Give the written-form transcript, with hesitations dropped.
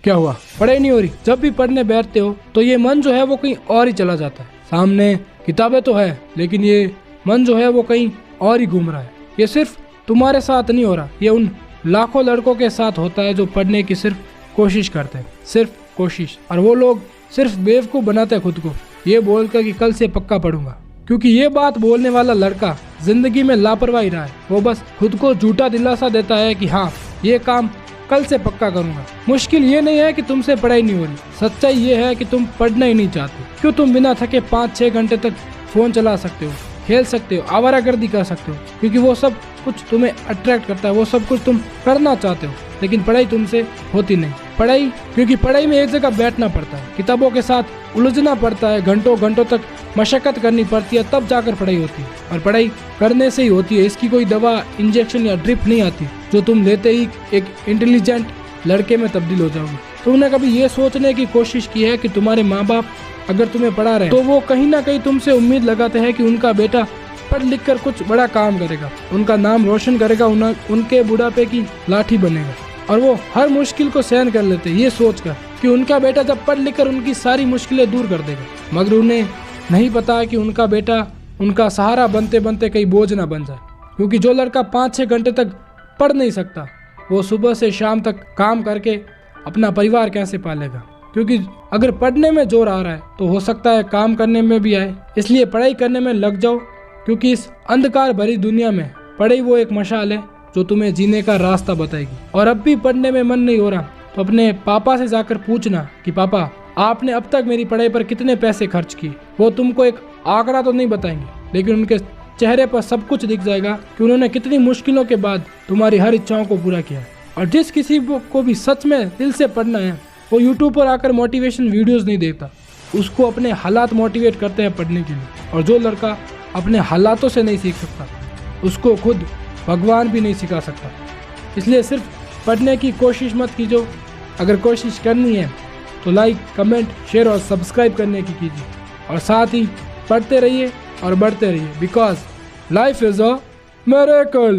क्या हुआ, पढ़ाई नहीं हो रही? जब भी पढ़ने बैठते हो तो ये मन जो है वो कहीं और ही चला जाता है। सामने किताबें तो है लेकिन ये मन जो है वो कहीं और ही घूम रहा है। ये सिर्फ तुम्हारे साथ नहीं हो रहा, ये उन लाखों लड़कों के साथ होता है जो पढ़ने की सिर्फ कोशिश करते हैं, सिर्फ कोशिश। और वो लोग सिर्फ बेवकूफ़ बनाते हैं खुद को ये बोलकर कि कल से पक्का पढ़ूंगा। क्योंकि ये बात बोलने वाला लड़का जिंदगी में लापरवाही रहा है। वो बस खुद को झूठा दिलासा देता है कि हाँ ये काम कल से पक्का करूंगा। मुश्किल ये नहीं है कि तुमसे पढ़ाई नहीं हो रही, सच्चाई ये है कि तुम पढ़ना ही नहीं चाहते। क्यों तुम बिना थके 5-6 घंटे तक फोन चला सकते हो, खेल सकते हो, आवारागर्दी कर सकते हो, क्योंकि वो सब कुछ तुम्हें अट्रैक्ट करता है, वो सब कुछ तुम करना चाहते हो। लेकिन पढ़ाई तुमसे होती नहीं। पढ़ाई, क्योंकि पढ़ाई में एक जगह बैठना पड़ता है, किताबों के साथ उलझना पड़ता है, घंटों घंटों तक मशक्कत करनी पड़ती है, तब जाकर पढ़ाई होती है। और पढ़ाई करने से ही होती है, इसकी कोई दवा, इंजेक्शन या ड्रिप नहीं आती जो तुम लेते ही एक इंटेलिजेंट लड़के में तब्दील हो जाओगे। तुमने कभी ये सोचने की कोशिश की है कि तुम्हारे माँ बाप अगर तुम्हें पढ़ा रहे तो वो कहीं ना कहीं तुमसे उम्मीद लगाते हैं कि उनका बेटा पढ़ लिख कर कुछ बड़ा काम करेगा, उनका नाम रोशन करेगा, उनके बुढ़ापे की लाठी बनेगा। और वो हर मुश्किल को सहन कर लेते ये सोचकर कि उनका बेटा जब पढ़ लिख कर उनकी सारी मुश्किलें दूर कर देगा। मगर उन्हें नहीं पता कि उनका बेटा उनका सहारा बनते बनते कहीं बोझ ना बन जाए। क्योंकि जो लड़का 5-6 घंटे तक पढ़ नहीं सकता वो सुबह से शाम तक काम करके अपना परिवार कैसे पालेगा। क्योंकि अगर पढ़ने में जोर आ रहा है तो हो सकता है काम करने में भी आए। इसलिए पढ़ाई करने में लग जाओ, क्योंकि इस अंधकार भरी दुनिया में पढ़ाई वो एक मशाल है जो तुम्हें जीने का रास्ता बताएगी। और अब भी पढ़ने में मन नहीं हो रहा तो अपने पापा से जाकर पूछना कि पापा आपने अब तक मेरी पढ़ाई पर कितने पैसे खर्च किए। वो तुमको एक आंकड़ा तो नहीं बताएंगे लेकिन उनके चेहरे पर सब कुछ दिख जाएगा कि उन्होंने कितनी मुश्किलों के बाद तुम्हारी हर इच्छाओं को पूरा किया। और जिस किसी को भी सच में दिल से पढ़ना है वो यूट्यूब पर आकर मोटिवेशन वीडियोस नहीं देखता, उसको अपने हालात मोटिवेट करते हैं पढ़ने के लिए। और जो लड़का अपने हालातों से नहीं सीख सकता उसको खुद भगवान भी नहीं सिखा सकता। इसलिए सिर्फ पढ़ने की कोशिश मत कीजिए, अगर कोशिश करनी है तो लाइक, कमेंट, शेयर और सब्सक्राइब करने की कीजिए। और साथ ही पढ़ते रहिए और बढ़ते रहिए, because life is a miracle.